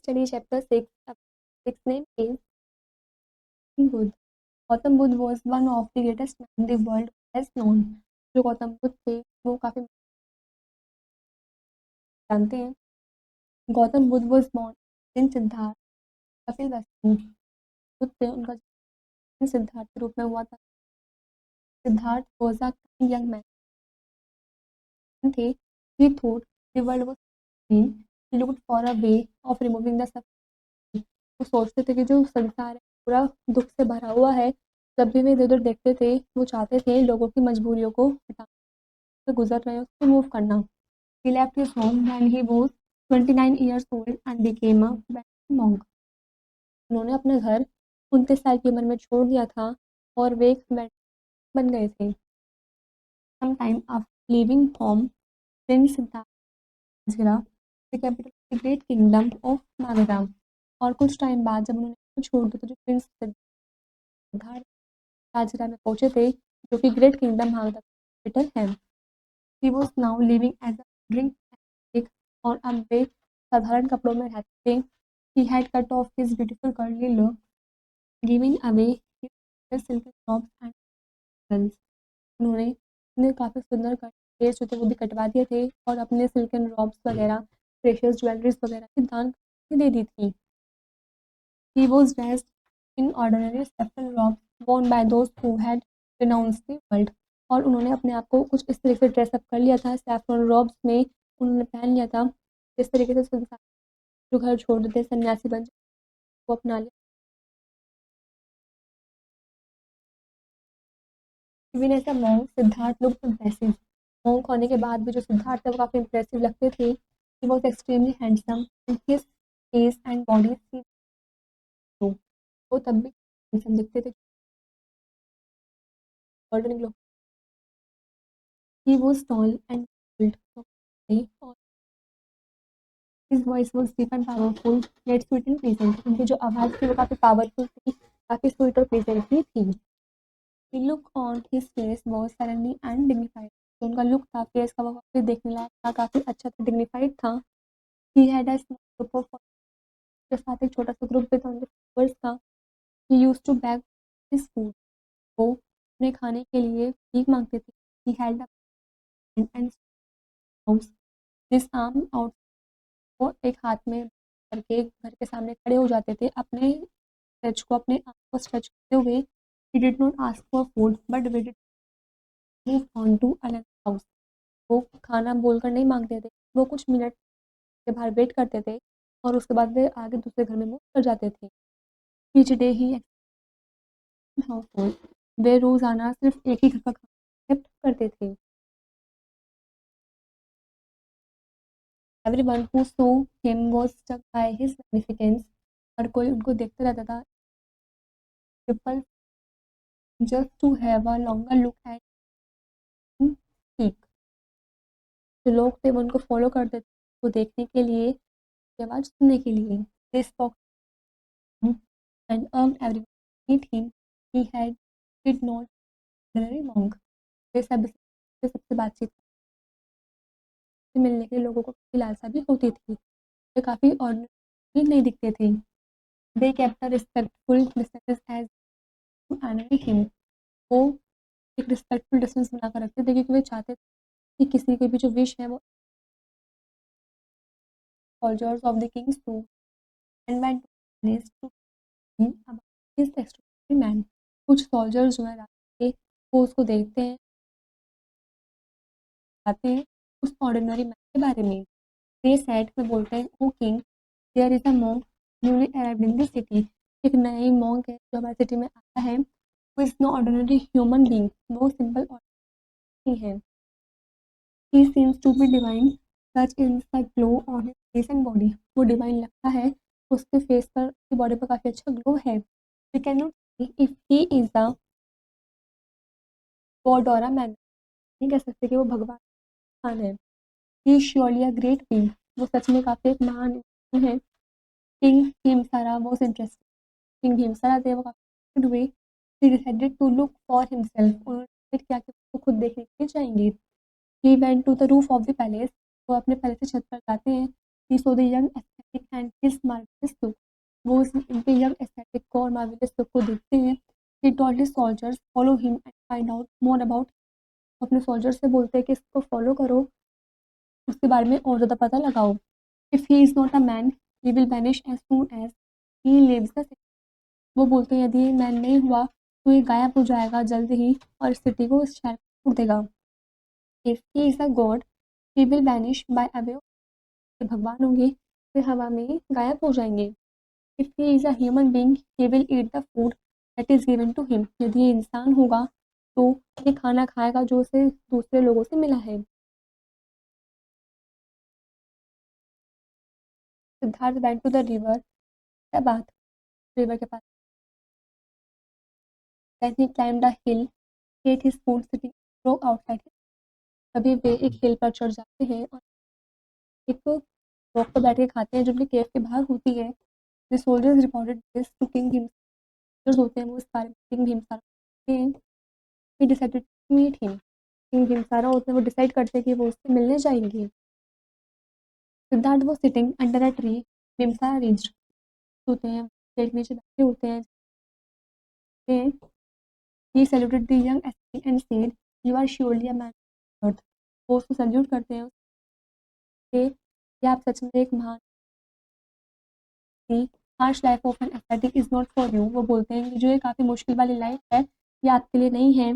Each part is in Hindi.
study chapter 6. Its name is Buddha. Gautam Buddha was one of the greatest men the world has known. जो गौतम बुद्ध थे वो काफ़ी जानते हैं. Gautam Buddha was born in Siddharth Kapil वस्तु. बुद्ध थे उनका जन्म सिद्धार्थ के रूप में हुआ था. Siddharth was a kind young man थे. He thought the world was clean. He looked for a way of removing the suffering. वो सोचते थे कि जो संसार है पूरा दुख से भरा हुआ है. जब भी वे इधर उधर देखते थे वो चाहते थे लोगों की मजबूरियों को हटाना, से गुजर रहे हैं उसको रिमूव करना. He left his home when he was 29 years old and became a Buddhist monk. उन्होंने अपना घर 29 साल की उम्र में छोड़ दिया था और वे एक monk बन गए थे. Sometime after leaving home, Prince Siddhartha, the capital of the great kingdom of Magadha. और कुछ टाइम बाद जब उन्होंने छोड़ दिया तो जो प्रिंस सिद्धार्थ राजरा में पहुंचे थे जो कि ग्रेट किंगडम मागधा कैपिटल है. He was now living as a drink addict और अब वे साधारण कपड़ों में रहते थे. He had cut off his beautiful curly look, giving away his silky robes and guns. उन्होंने अपने काफ़ी सुंदर केस जो थे वो भी कटवा दिए थे और अपने सिल्कन रॉब्स वगैरह प्रेशियस ज्वेलरीज वगैरह की दान दे दी थी. He was dressed in ordinary saffron robes worn by those who had renounced the world. और उन्होंने अपने आप को कुछ इस तरीके से ड्रेसअप कर लिया था. सैफरन रॉब्स में उन्होंने पहन लिया था. इस तरीके से संसार जो घर छोड़ देते सन्यासी बन वो अपना लिया. इवन ऐसा monk Siddharth look impressive. Monk होने के बाद भी जो सिद्धार्थ थे वो काफ़ी इम्प्रेसिव लगते थे. He was extremely handsome and his face and body वो तब भी हैंडसम दिखते थे. Golden glow. He was tall and और his voice was deep and powerful, yet sweet and pleasant. उनकी जो आवाज़ थी वो काफ़ी पावरफुल थी, काफ़ी स्वीट और प्लीजेंट भी थी. The look on his face was serenely and dignified. जो उनका लुक था फेस का वो काफ़ी देखने लायक था, काफ़ी अच्छा था, डिग्निफाइड था. He had a small group of followers. के साथ एक छोटा सा ग्रुप भी था उनके फॉलोअर्स का. He used to beg his food. वो अपने खाने के लिए भीख मांगते थे. He held up and house his arm out. वो एक हाथ में करके घर के सामने खड़े हो जाते थे अपने स्ट्रेच को अपने आर्म को स्ट्रेच करते हुए. He did not ask for food but waited to move on to another house. वो खाना बोलकर नहीं मांगते थे. वो कुछ मिनट के बाहर वेट करते थे और उसके बाद वे आगे दूसरे घर में मूव कर जाते थे. Each day he household. वे रोज़ाना सिर्फ एक ही घर का खाना एक्सेप्ट करते थे. Everyone who saw him was struck by his magnificence. और कोई उनको देखते रहता था. People just to have a longer look at him speak. जो लोग थे वो उनको फॉलो करते थे वो देखने के लिए उसकी आवाज़ सुनने के लिए. They spoke to him and everyone meet him. He had did not ordinary monk. वे सबसे बातचीत से मिलने के लिए लोगों को काफ़ी लालसा भी होती थी. वे काफ़ी ऑर्डिनरी नहीं दिखते थे. They kept a respectful distance as to honor him. वो एक रिस्पेक्टफुल डिस्टेंस बनाकर रखते थे क्योंकि वे चाहते थे कि किसी की भी जो विश है वो soldiers of the king's too and went to him about his extraordinary man. कुछ सोल्जर्स जो है रात के वो उसको देखते हैं आते हैं उस ऑर्डिनरी मैन के बारे में. दे सेड में बोलते हैं O king there is a monk newly arrived in this city. एक नई मॉन्क है जो हमारी सिटी में आया है. वो is no ordinary human being. वो सिंपल ऑर्डिनरी है. He seems to be divine. Such is the glow on his face and body. वो डिवाइन लगता है. उसके फेस पर उसकी बॉडी पर काफ़ी अच्छा ग्लो है. We can not see if he is the god or a man. नहीं कह सकते कि वो भगवान है. He surely a great being. वो सच में काफ़ी एक महान इंसान है. King Bimbisara was interested. King Bimbisara थे वो काफ़ी हुए. He decided to look for himself. उन्होंने डिसाइड किया कि वो खुद देखने के लिए जाएंगे. He went to the roof of the palace. वो अपने पैलेस की छत पर जाते हैं. He saw the young ascetic and his marvellous look. वो उनके यंग एस्थेटिक को और मार्वेलस लुक को देखते हैं। He told his soldiers follow him and find out more about. अपने सोल्जर्स से बोलते हैं कि इसको फॉलो करो, उसके बारे में और ज़्यादा पता लगाओ। If he is not a man he will vanish as soon as he leaves the city. वो बोलते हैं यदि ये मैन नहीं हुआ तो ये गायब हो जाएगा जल्द ही और इस सिटी को, इस शहर को छोड़ देगा। If he is a god he will vanish by away. भगवान होंगे फिर हवा में ही गायब हो जाएंगे। If he is a human being he will eat the food that is given to him. यदि ये इंसान होगा तो ये खाना खाएगा जो उसे दूसरे लोगों से मिला है। Siddhartha went to the river bath. River के पास then he climbed a hill, ate his food sitting row outside him। कभी वे एक हिल पर चढ़ जाते हैं और एक रॉक पर बैठ के खाते हैं जो अपने केव के बाहर होती है। The soldiers reported this to king him. Soldiers होते हैं वो इस बारे में किंग हिमसारा कहते हैं। He decided to meet him. King Bimbisara होते हैं वो डिसाइड करते हैं कि वो उससे मिलने जाएंगे। Siddhartha was sitting under a tree Bimbisara reached. होते हैं पेड़ के नीचे बैठे होते हैं। ही सैल्यूटेड द यंग एस्केप and said you are surely a man of earth. वो उसको सैल्यूट करते हैं कि ये आप सच में एक महान थी। Harsh life of an aesthetic is not for you. वो बोलते हैं कि जो ये काफ़ी मुश्किल वाली लाइफ है ये आपके लिए नहीं है।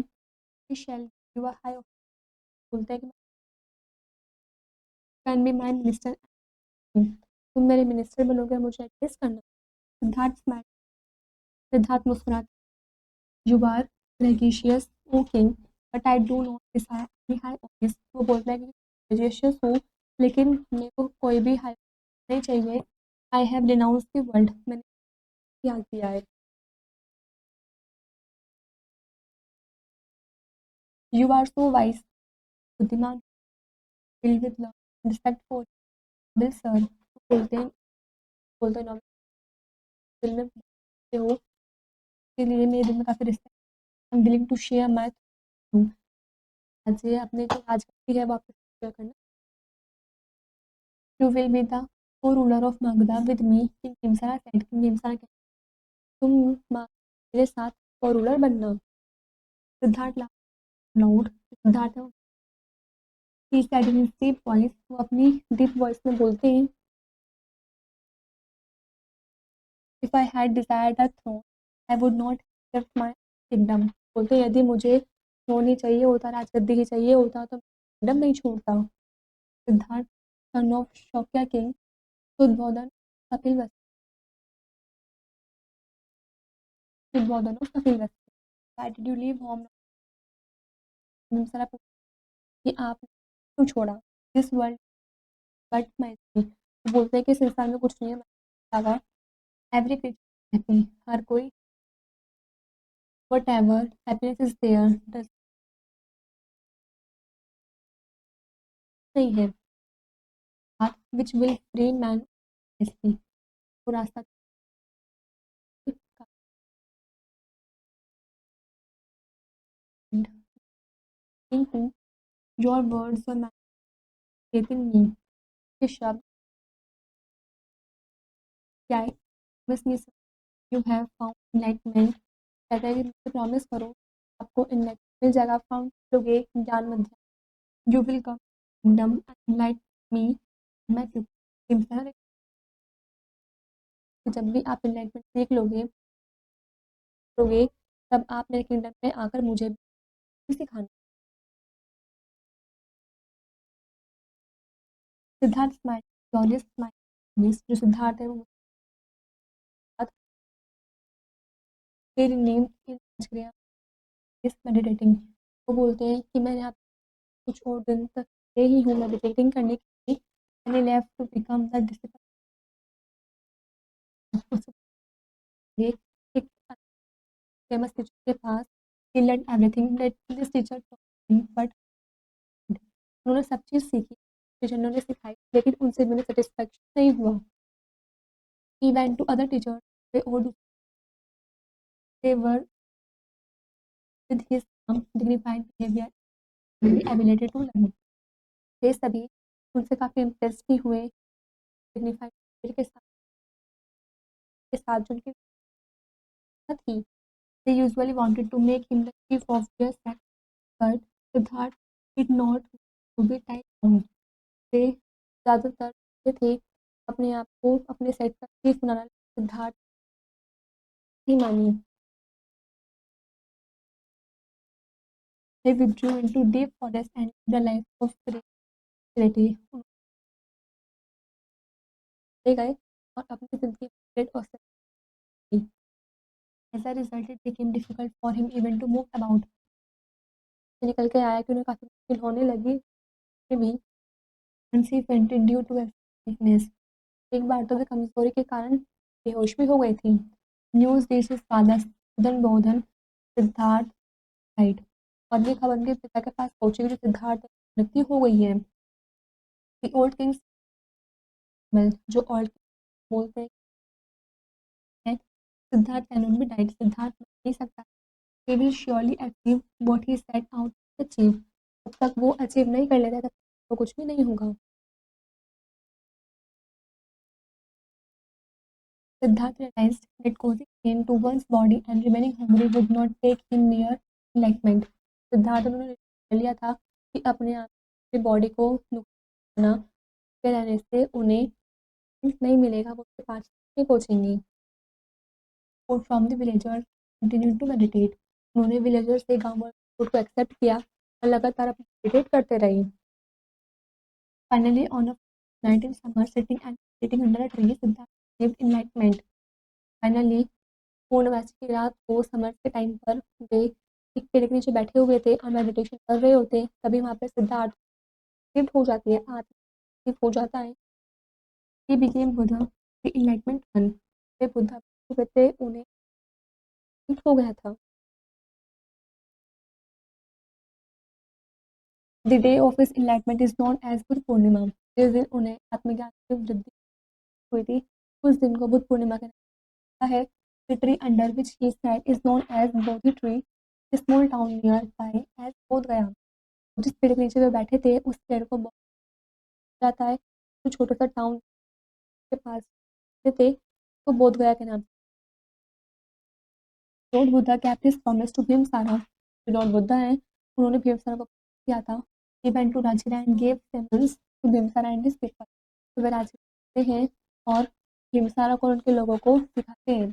Shall you are high. बोलते हैं कि कैन बी माई मिनिस्टर। तुम मेरे मिनिस्टर बनोगे, मुझे एडवाइस करना। सिद्धार्थ स्माइल। सिद्धार्थ मुस्कुराते। You are gracious O king but I do not desire any high office. वो बोलता है कि प्रेगिशियस हूँ लेकिन मेरे को कोई भी हाई नहीं चाहिए। I have denounce the world. मैंने त्याग दिया है। You are so wise. बुद्धिमान filled with love and respect for bill sir. बोलते हैं नॉर्मल दिल में बोलते हो इसके लिए मेरे दिल में काफ़ी respect. I am willing to share my through. आज ये अपने जो राजगद्दी है वो आपके साथ शेयर करना। You will be the co ruler of Magadha with me king Bimbisara said. King Bimbisara कहते तुम मेरे साथ को रूलर बनना। Siddhartha loud. Siddhartha he said in deep voice. वो अपनी डीप वॉइस में बोलते हैं if I had desired a throne I would not left my kingdom. बोलते यदि मुझे थ्रोन ही चाहिए होता, राजगद्दी ही चाहिए होता तो किंगडम नहीं छोड़ता। सिद्धार्थ सन ऑफ शौकिया किंग शुद्धबोधन कपिल वस्तु। शुद्धबोधन ऑफ कपिल वस्तु। Why did you leave home. पूछा कि आपने क्यों छोड़ा। This world but my. बोलते हैं कि इस संसार में कुछ नहीं है मेरे अलावा। Every creature happy. हर कोई whatever happiness is there नहीं है। Path which will free man वो रास्ता योर वर्ड्स और faith in me। के शब्द क्या है। Miss me you have found enlightenment. कहता है कि मुझसे प्रॉमिस करो आपको इनलाइटमेंट मिल जाएगा। फाउंड लोगे ज्ञान मध्य। You will come kingdom enlighten me. मैं इंसान जब भी आप इनलाइटमेंट सीख लोगे लोगे तब आप मेरे किंगडम में आकर मुझे भी सिखाना। सिद्धार्थ स्माइल स्माइल जो सिद्धार्थ है वो तेरी नींद की समझ गया इस मेडिटेटिंग। वो बोलते हैं कि मैंने आप कुछ और दिन तक ये ही हूँ मेडिटेटिंग करने के लिए। मैंने left to become the discipline. एक फेमस टीचर के पास he learn everything that this teacher taught but उन्होंने सब चीज़ सीखी टीचर ने सिखाई लेकिन उनसे मैंने सेटिस्फेक्शन नहीं हुआ। He went to other teacher they और they were with his dignified behaviour ability to learn. वे सभी उनसे काफ़ी इम्प्रेस भी हुए डिग्निफाइड के साथ जो उनकी थी, they usually wanted to make him the chief of their set, but Siddharth did not to be tied down. वे ज़्यादातर चाहते थे अपने आप को अपने सेट का चीफ बनाना, सिद्धार्थ नहीं मानी। They withdrew into deep forest and lived a life of spirituality. चले गए और अपनी जिंदगी में और as a result it became difficult for him even to move about. निकल के आया कि उन्हें काफ़ी मुश्किल होने लगी भी once he fainted due to weakness. एक बार तो वे कमजोरी के कारण बेहोश भी हो गई थी। News this his father Sudan Bodhan Siddharth right और ये खबर उनके पिता के पास पहुंची कि सिद्धार्थ मृत्यु हो गई है। द ओल्ड किंग्स जो ओल्ड बोलते हैं Siddhartha cannot be died Siddhartha मर नहीं सकता he will surely achieve what he set out to achieve जब तक वो अचीव नहीं कर लेता तब तक तो कुछ भी नहीं होगा। Siddharth realized that causing pain to one's body and remaining hungry would not take him near enlightenment. Siddharth उन्होंने कर लिया था कि अपने आप की बॉडी को नुकसान के रहने से उन्हें नहीं मिलेगा, वो उसके पास नहीं पहुंचेंगी। Food from the villagers continued to meditate. उन्होंने विलेजर्स से गांव फूड को एक्सेप्ट किया और लगातार अपनी मेडिटेट करते रहे। Finally, on a night in summer, sitting under a tree, Siddharth received enlightenment. Finally, पूर्णमासी की रात को समर के टाइम पर वे एक पेड़ के नीचे बैठे हुए थे और मेडिटेशन कर रहे होते, तभी वहाँ पे सिद्धार्थ शिफ्ट हो जाती है, आत्मा हो जाता है। He became Buddha the enlightenment one. वे बुद्धा हुए थे, उन्हें हो गया था। The day of his enlightenment is known as Buddha Purnima. जिस दिन उन्हें आत्मज्ञान की वृद्धि हुई थी उस दिन को बुद्ध पूर्णिमा कहता है। The tree under which he sat is known as Bodhi tree, small town near by as Bodh Gaya. जिस पेड़ के नीचे वे बैठे थे उस पेड़ को जाता है तो छोटा सा टाउन के पास थे तो बोध गया के नाम। Lord Buddha kept his promise to भीमसारा। जो लॉर्ड बुद्धा हैं उन्होंने भीमसारा को किया था। he went to Ranchina and gave samples to भीमसारा and his people। तो वे राज्य हैं और भीमसारा को उनके लोगों को सिखाते हैं।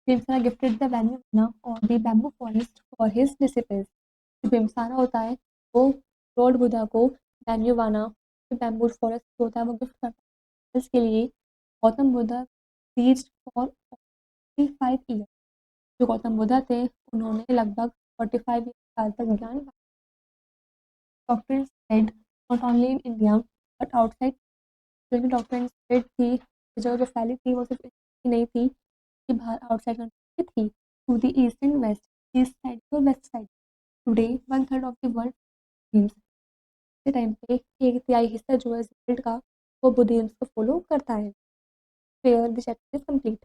भीमसारा गिफ्टेड द वैन्यू और the bamboo forest for his disciples. जो भीमसारा होता है वो लॉर्ड बुद्धा को वैन्यूवाना बैम्बू फॉरेस्ट होता है वो गिफ्ट करता है इसके लिए। Gautam Buddha teached for 45 year. जो गौतम बुद्धा थे उन्होंने लगभग 45 साल तक ज्ञान doctrine spread not only in India but outside. जो डॉक्ट्रिन स्प्रेड थी जो फैली थी वो सिर्फ इंडिया नहीं थी कि बाहर आउटसाइड कंट्री थी। To the east and west, east side और west side. Today 1/3 of the world Muslims के टाइम पे एक तिहाई हिस्सा जो है वर्ल्ड का वो बुद्धिज्म को फॉलो करता है। Fair the chapter is complete.